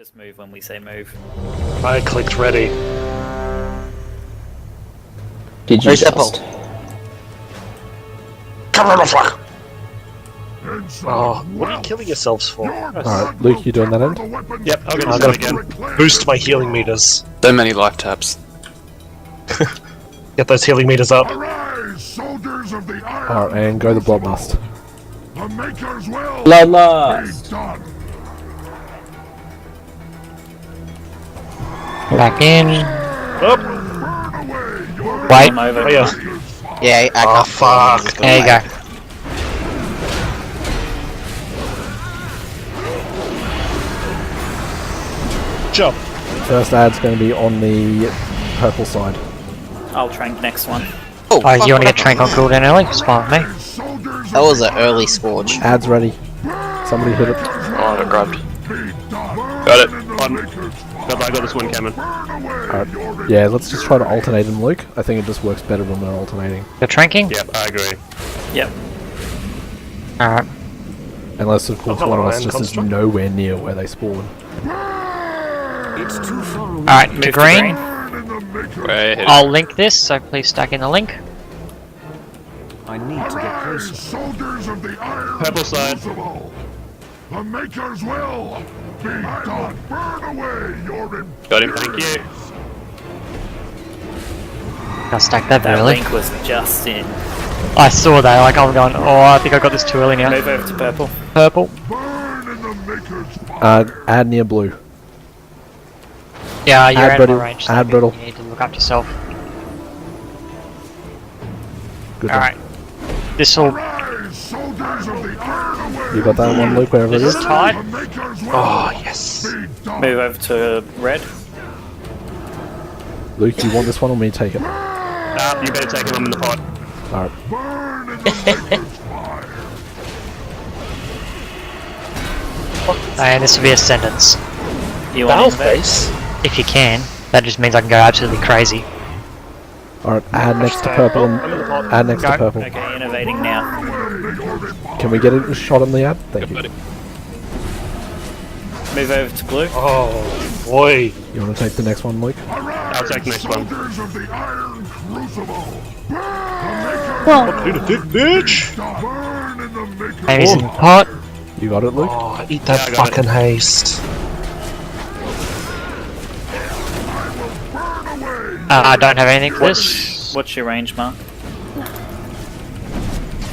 Just move when we say move. I clicked ready. Did you just? Cover the fuck! Oh, what are you killing yourselves for? Alright, Luke, you doing that end? Yep, I'm gonna boost my healing meters. So many life taps. Get those healing meters up. Arise, soldiers of the iron! Alright, and go the Bloodlust. The Maker's will Bloodlust! be done. Back in. Up. Burn away your Wait. I'm over. Oh, yeah. Yeah, I Oh, can't fuck. There you go. Jump. First ad's going to be on the purple side. I'll trank next one. Oh, you want to get Trank on cooldown early? It's fine with me. soldiers That was an early scorch. Ad's ready. Somebody hit it. Oh, I got grabbed. be done. Got it. I got this one coming. Alright, yeah, let's just try to alternate them, Luke. I think it just works better when we're alternating. You're tranking? Yep, I agree. Yep. Alright. Unless, of course, Hello, one of us Iron just is Construct. nowhere near where they spawn. Alright, Move to green. Way ahead. I'll link this, so please stack in the link. I need to get closer. Soldiers of the iron Purple side. crucible. The Maker's will be done. Burn away your Got him, thank you. I'll stack that That early. link was just in. I saw that, like I'm going, oh, I think I got this too early now. Move over to purple. Purple. burn in the Maker's fire. Add near blue. Yeah, you're Add out of brittle. my range. So Add brittle. You need to look up yourself. Good Alright. This'll. Rise, soldiers of the iron away. You got that one, Luke, wherever it This is is? tight. The Maker's will Oh, yes. be done. Move over to red. Luke, you want this one or me to take it? You better take him, I'm in the pot. Alright. Burn in the Maker's fire. And this will be Ascendance. You want Valve in there? base? If you can. That just means I can go absolutely crazy. Alright, add next to purple and add next to purple. Okay, innovating now. Can we get a shot on the ad? Thank you. Buddy. Move over to blue. Oh, boy. You want to take the next one, Luke? I'll take the next one. Soldiers of the iron crucible. Eat a dick, bitch. Burn in the Maker's Maybe he's in the pot. You got it, Luke? Oh, eat that Yeah, I got fucking haste. I don't have anything for this. What's your range, Mark?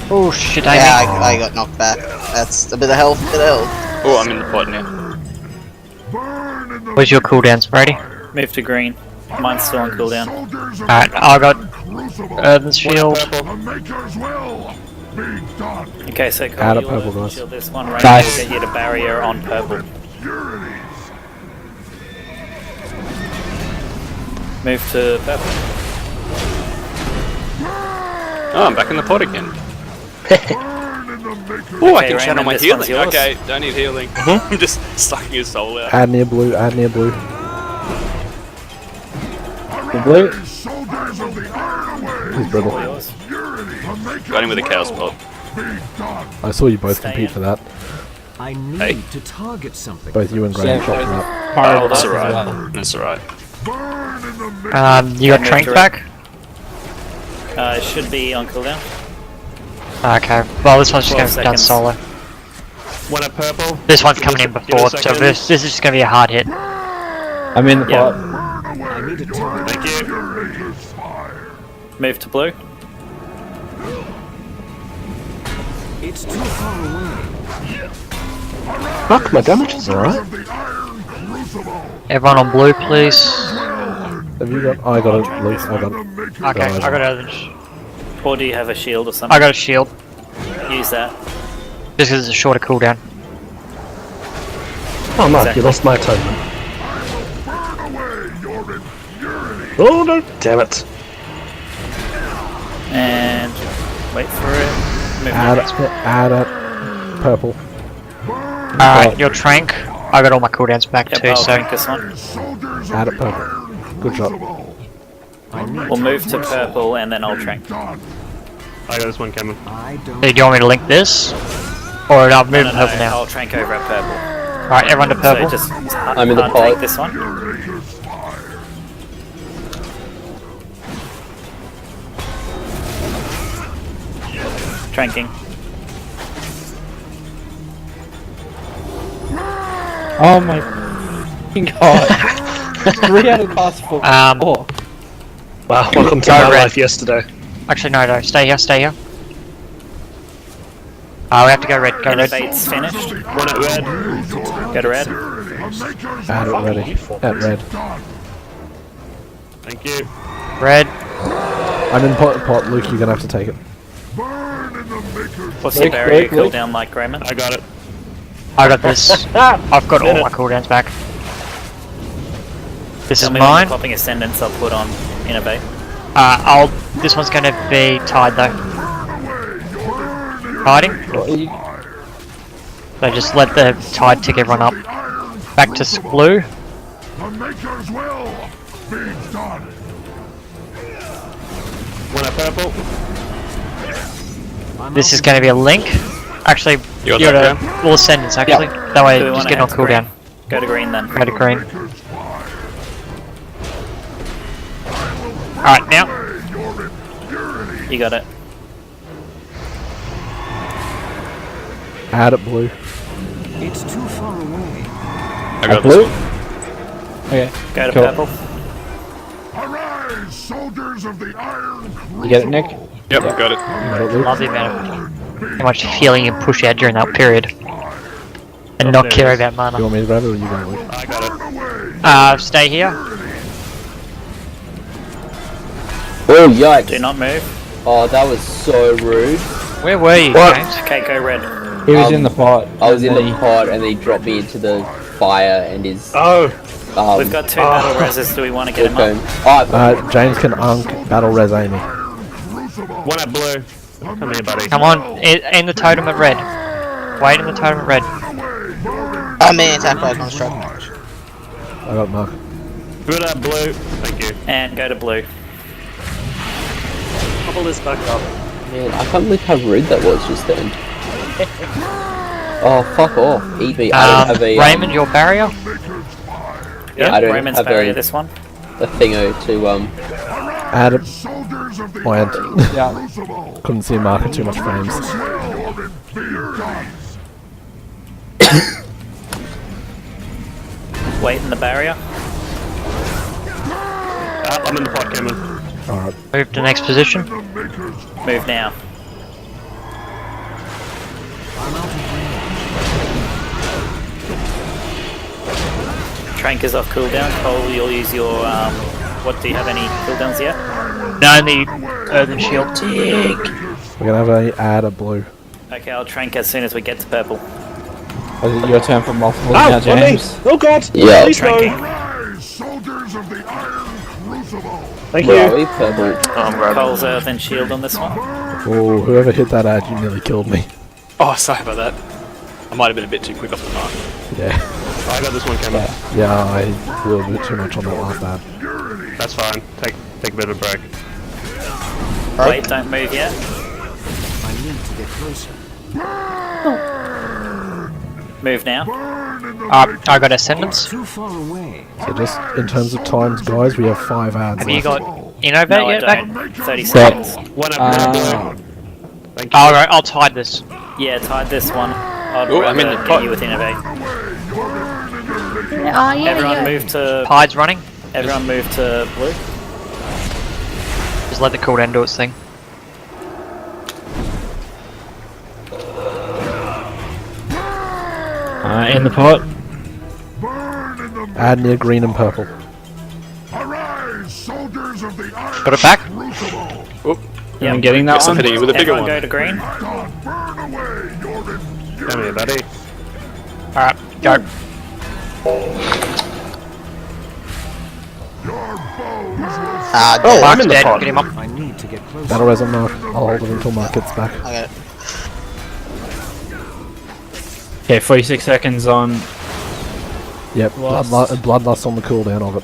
Oh shit, Amy. Yeah, I got knocked back. That's a bit of health, Oh, I'm in the pot now. burn in the Where's your cooldowns, Brady? Move to green. Mine's still on cooldown. soldiers of Alright, the I got iron crucible. Earthen's Shield. The Maker's will be done. Okay, so Add Cole, a you purple, will guys. shield this one. Range Nice. will get you to barrier on purple. Purities. Move to purple. Oh, I'm back in the pot again. Burn in the Maker's Oh, I Okay, can channel Raymond, my this healing. one's yours. Okay, don't need healing. I'm just sucking his soul out. Add near blue, add near blue. blue. Soldiers of the iron away. He's brittle. Yours. Purity. The Maker's Got him with a cow's will pot. be done. I saw you both Stay compete in. for that. I need Hey. to target something. Both you and Graham shot for that. Oh, that's alright. That's alright. Burn in the Maker's You got Move Trank to back? It should be on cooldown. Okay, well this one's just 12 going down seconds. solo. One at purple. This one's coming in Give it a before, so second. this is just going to be a hard hit. I'm in the Yeah. pot. I need to target. Thank you. Maker's fire. Move to blue. It's too far away. Fuck, my damage is alright. Of the iron crucible. Everyone on blue, please. Have you got? I got it, Luke. I got it. The Maker's Okay, Guys. I got Earthen's. Or do you have a shield or I something? got a shield. Use that. Just because it's a shorter cooldown. Oh, Mark, Exactly. you lost my atonement. burn away your impurity. Oh, no. Damn it. And wait for it. Move Add, to green. add a purple. Alright, your Trank. I got all my cooldowns back Yep, too, I'll so. drink this one. Soldiers Add of it the purple. iron Good shot. crucible. We'll move to purple and then I'll trank. Done. I got this one coming. I don't. Do you want me to link this? Or I'll move No, to no, purple now? I'll trank over at purple. Alright, everyone to So purple. just I'm in the hard pot. take this one. Tranking. Oh my fucking god. 3 out of the past 4. Um, Wow, welcome to Go my red. life yesterday. Actually, no, stay here, stay here. We have to go red, go red. Innovate's finished. One at red. Go to red. Add it ready. At red. Thank you. Red. I'm in pot, Luke, you're gonna have to take it. What's your Luke, barrier Luke, Luke. cooldown like, Raymond? I got it. I got this. I've got all my cooldowns back. This is Tell me when mine. the popping ascendants I'll put on Innovate. This one's gonna be tied though. Tiding? So just let the tide tick everyone up. Back to blue. The Maker's will be done. One at purple. This is gonna be a link. Actually, You got you're that, at all ascendants actually. That way Do we just wanna get on head to green? cooldown. Go to green then. Go to green. Alright, now. You got it. Add it blue. It's too far away. I got Blue? this one. Okay. Go to Cool. purple. Arise, soldiers of the Iron Crucible. You get it, Nick? Yep, got it. Got it, Luke. Love the amount of how much healing you push out during that period. And not care about You mana. want me to grab it or you got it, Luke? I got it. Stay here. Oh, yikes. Do not move. Oh, that was so rude. Where were you, What? James? Okay, go red. He was in the pot. I was in the pod and then he dropped me into the fire and his Oh, We've got 2 battle reses. Do we want to get him phone. up? Oh, I've got James can battle res Amy. One at blue. Come here, buddy. Come on, in the totem at red. Wait in the totem at red. I'm in attack by construct. I got Mark. Good at blue. Thank you. And go to blue. bubble this back up. Man, I can't believe how rude that was just then. Oh, fuck off. Eat me. I don't have a, Raymond, your barrier? Yeah, I don't Raymond's have barrier a- this one. a thingo to, Add it. Land. Yeah. Couldn't see Mark in too much frames. Wait in the barrier. I'm in the pot, Cameron. Alright. Move to next position. Move now. Trank is off cooldown. Cole, you'll use your, what, do you have any cooldowns yet? No, the earthen shield. We're gonna have a add a blue. Okay, I'll trank as soon as we get to purple. is it your turn for multiple Ow, now, on me! James? Oh god! Yeah. Please no! Tranking. Rise, soldiers of the Iron Crucible. Thank Where are you. we? Purple. Oh, I'm grabbing. Cole's earthen shield on this one. Oh, whoever hit that ad, you nearly killed me. Oh, sorry about that. I might have been a bit too quick off the mark. Yeah. I got this one, Cameron. Yeah, I blew a bit too much on that last ad. That's fine. Take a bit of a break. Wait, don't move yet. I need to get closer. Move now. I got Ascendance. Too far away. So just in terms of times, guys, we have 5 ads Have you left. got Innovate No, I yet back? don't. 30 seconds. One at blue. Thank you. Alright, I'll tide this. Yeah, tied this one. I'd Oh, I'm in the rather pot. hit you with Innovate. Oh, yeah, Everyone move to... Tide's running. Everyone move to blue. Just let the cooldown do its thing. In the pot. Add near green and purple. Arise, soldiers of the Iron Got it back? Crucible. Yeah, I'm getting that Guess I'm one. hitting you with a bigger everyone one. go to green. Burn away your Come here, buddy. Alright, go. Oh, I'm Mark's in the dead, pot. get him up. I need to get closer. Battle res on Mark. I'll hold it until Mark gets back. I got it. Okay, 46 seconds on. Yep, bloodlust on the cooldown of it.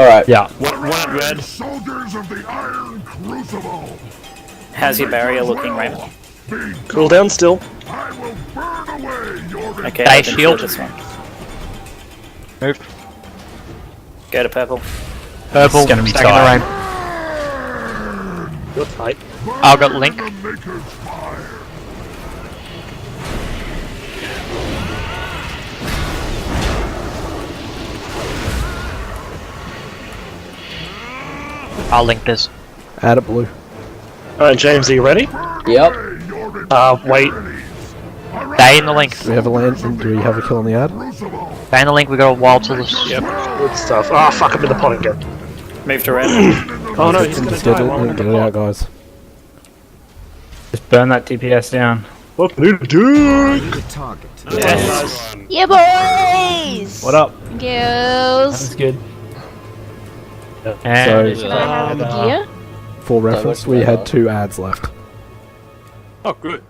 Alright. Yeah. One at red. soldiers of the Iron Crucible. How's your barrier looking, Raymond? Cool down still. I will burn away your Okay, Day I've been shield. this one. Move. Go to purple. Purple. It's gonna be Stack in the tight. rain. You're tight. I'll got Link. The Maker's fire. I'll Link this. Add it blue. Alright, James, are you ready? Yep. Wait. Stay in the Link. Do we have a land? Do we have a kill on the ad? Stay in the Link, we got a wild to this. Yep. Good stuff. Ah, fuck, I'm in the pot again. Moved around. Oh no, he's gonna Just get die. it, Why would I get do it out, that? guys. Just burn that DPS down. What can you do? The target. Yes. Yeah, boys! What up? Girls! That's good. So, Can I have the gear? for reference, we had 2 ads left. Oh, good.